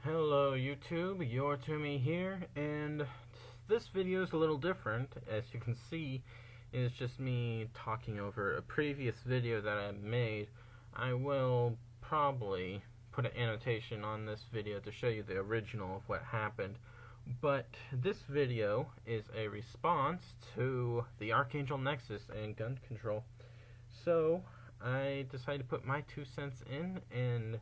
Hello YouTube, your Toomey here, and this video is a little different. As you can see, it's just me talking over a previous video that I made. I will probably put an annotation on this video to show you the original of what happened, but this video is a response to the TheArchangelNexus and gun control. So I decided to put my 2 cents in and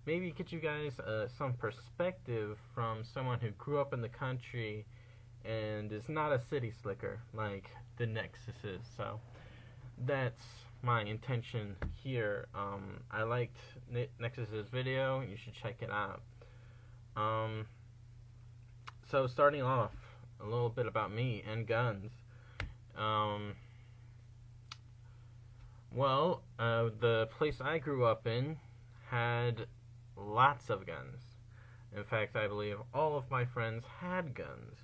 maybe get you guys some perspective from someone who grew up in the country and is not a city slicker like the Nexus is. So that's my intention here. I liked Nexus's video. You should check it out. So starting off, a little bit about me and guns. The place I grew up in had lots of guns. In fact, I believe all of my friends had guns.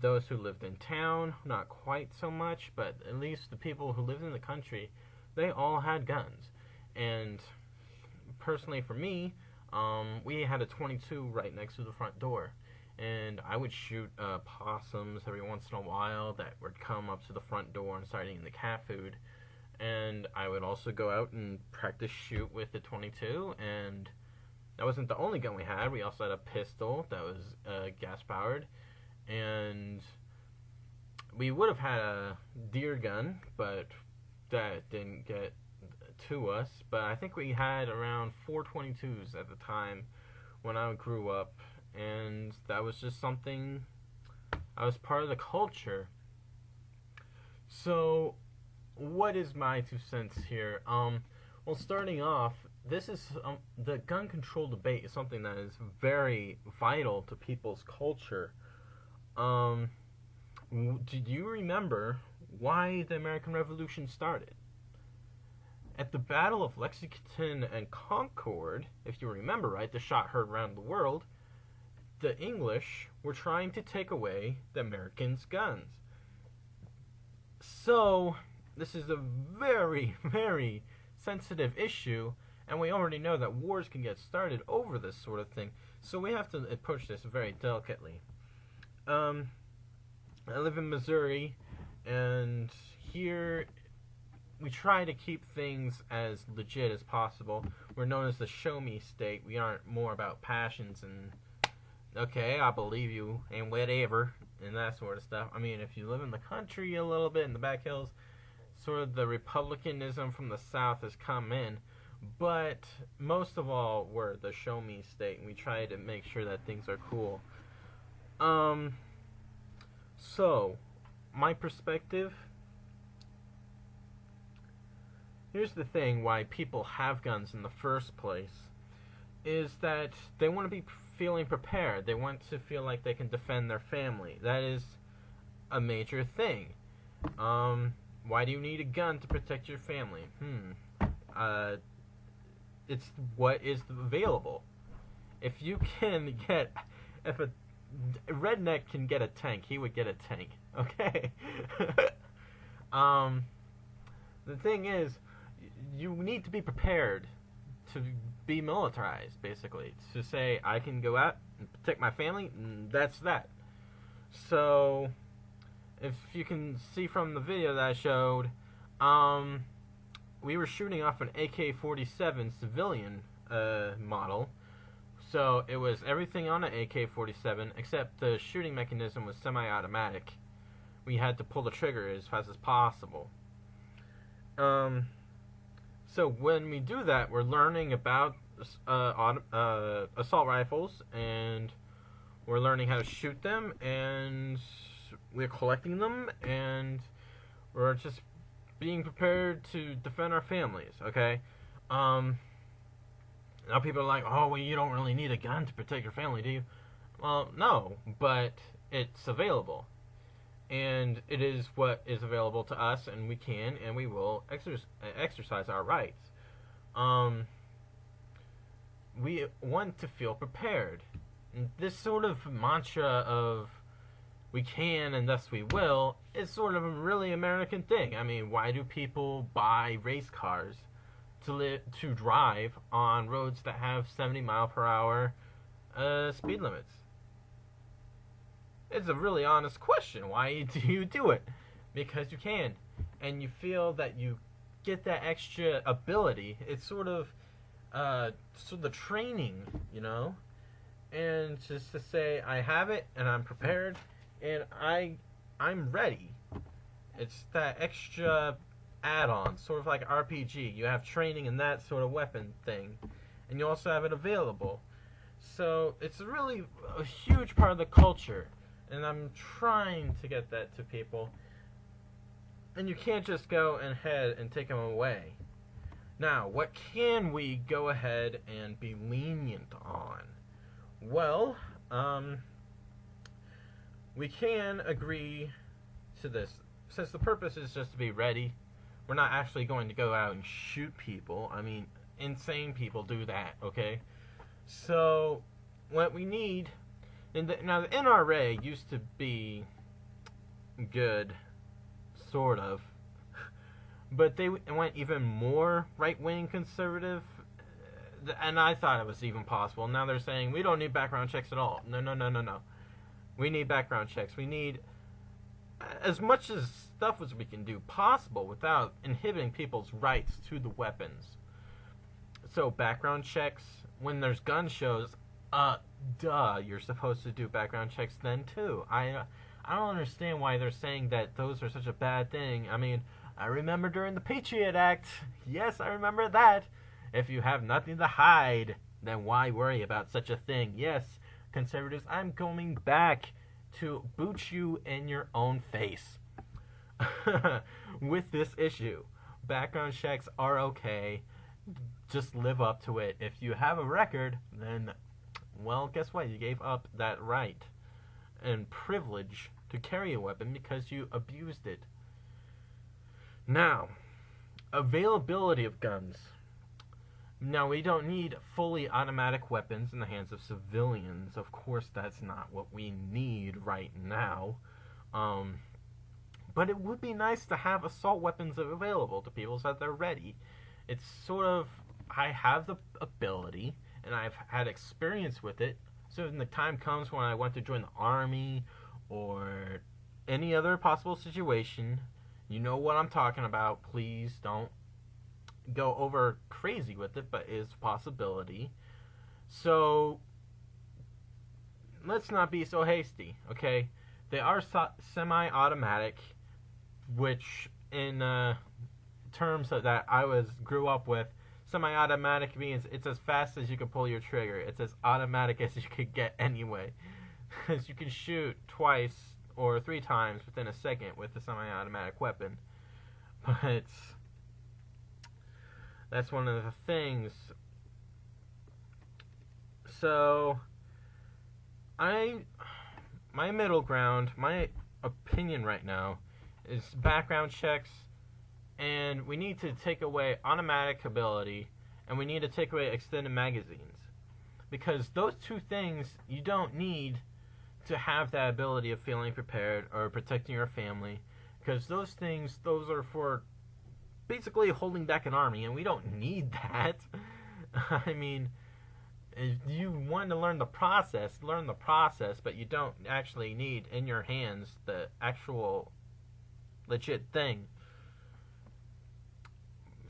Those who lived in town, not quite so much, but at least the people who lived in the country, they all had guns. And personally for me, we had a 22 right next to the front door. And I would shoot possums every once in a while that would come up to the front door and start eating the cat food. And I would also go out and practice shoot with the 22, and that wasn't the only gun we had. We also had a pistol that was gas powered, and we would have had a deer gun, but that didn't get to us. But I think we had around 4 22s at the time when I grew up, and that was just something, I was part of the culture. So what is my 2 cents here? Well, starting off, this is the gun control debate is something that is very vital to people's culture. Do you remember why the American Revolution started? At the Battle of Lexington and Concord, if you remember right, the shot heard around the world, the English were trying to take away the Americans' guns. So this is a very, very sensitive issue, and we already know that wars can get started over this sort of thing. So we have to approach this very delicately. I live in Missouri, and here we try to keep things as legit as possible. We're known as the show me state. We aren't more about passions and, okay, I believe you, and whatever, and that sort of stuff. I mean, if you live in the country a little bit, in the back hills, sort of the republicanism from the South has come in, but most of all, we're the show me state, and we try to make sure that things are cool. So, my perspective, here's the thing why people have guns in the first place, is that they want to be feeling prepared. They want to feel like they can defend their family. That is a major thing. Why do you need a gun to protect your family? It's what is available. If a redneck can get a tank, he would get a tank. Okay? The thing is, you need to be prepared to be militarized, basically. To say, I can go out and protect my family, that's that. So if you can see from the video that I showed, we were shooting off an AK-47 civilian model. So it was everything on an AK-47 except the shooting mechanism was semi-automatic. We had to pull the trigger as fast as possible. So when we do that, we're learning about assault rifles, and we're learning how to shoot them, and we're collecting them, and we're just being prepared to defend our families, okay? Now people are like, oh, well, you don't really need a gun to protect your family, do you? Well, no, but it's available. And it is what is available to us, and we can, and we will exercise our rights. We want to feel prepared. And this sort of mantra of we can and thus we will is sort of a really American thing. I mean, why do people buy race cars? to drive on roads that have 70-mile-per-hour speed limits? It's a really honest question. Why do you do it? Because you can, and you feel that you get that extra ability. It's sort of the training, you know, and just to say I have it and I'm prepared and I'm ready. It's that extra add-on, sort of like RPG. You have training in that sort of weapon thing, and you also have it available. So it's really a huge part of the culture, and I'm trying to get that to people. And you can't just go ahead and take them away. Now, what can we go ahead and be lenient on? Well, we can agree to this. Since the purpose is just to be ready, we're not actually going to go out and shoot people. I mean, insane people do that, okay? So, what we need... now, the NRA used to be good, sort of. But they went even more right-wing conservative, and I thought it was even possible. Now they're saying, we don't need background checks at all. No. We need background checks. We need as much as stuff as we can do possible without inhibiting people's rights to the weapons. So background checks, when there's gun shows, you're supposed to do background checks then too. I don't understand why they're saying that those are such a bad thing. I mean, I remember during the Patriot Act. Yes, I remember that. If you have nothing to hide, then why worry about such a thing? Yes, conservatives, I'm going back to boot you in your own face with this issue. Background checks are okay. Just live up to it. If you have a record, then, well, guess what? You gave up that right and privilege to carry a weapon because you abused it. Now, availability of guns. Now, we don't need fully automatic weapons in the hands of civilians. Of course, that's not what we need right now. But it would be nice to have assault weapons available to people so that they're ready. It's sort of, I have the ability, and I've had experience with it. So when the time comes when I want to join the army or any other possible situation, you know what I'm talking about. Please don't go over crazy with it, but it's a possibility. So let's not be so hasty, okay? They are semi-automatic, which in terms of that I grew up with, semi-automatic means it's as fast as you can pull your trigger. It's as automatic as you could get anyway. Because you can shoot twice or 3 times within a second with a semi-automatic weapon. But that's one of the things. So, my middle ground, my opinion right now, is background checks, and we need to take away automatic ability, and we need to take away extended magazines. Because those two things, you don't need to have that ability of feeling prepared or protecting your family. Because those things, those are for basically holding back an army, and we don't need that. I mean, if you want to learn the process, but you don't actually need in your hands the actual legit thing.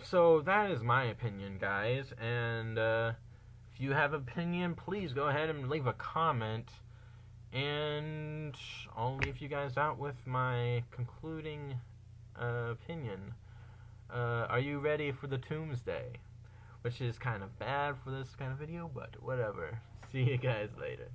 So that is my opinion, guys, and if you have an opinion, please go ahead and leave a comment, and I'll leave you guys out with my concluding opinion. Are you ready for the Doomsday? Which is kind of bad for this kind of video, but whatever. See you guys later.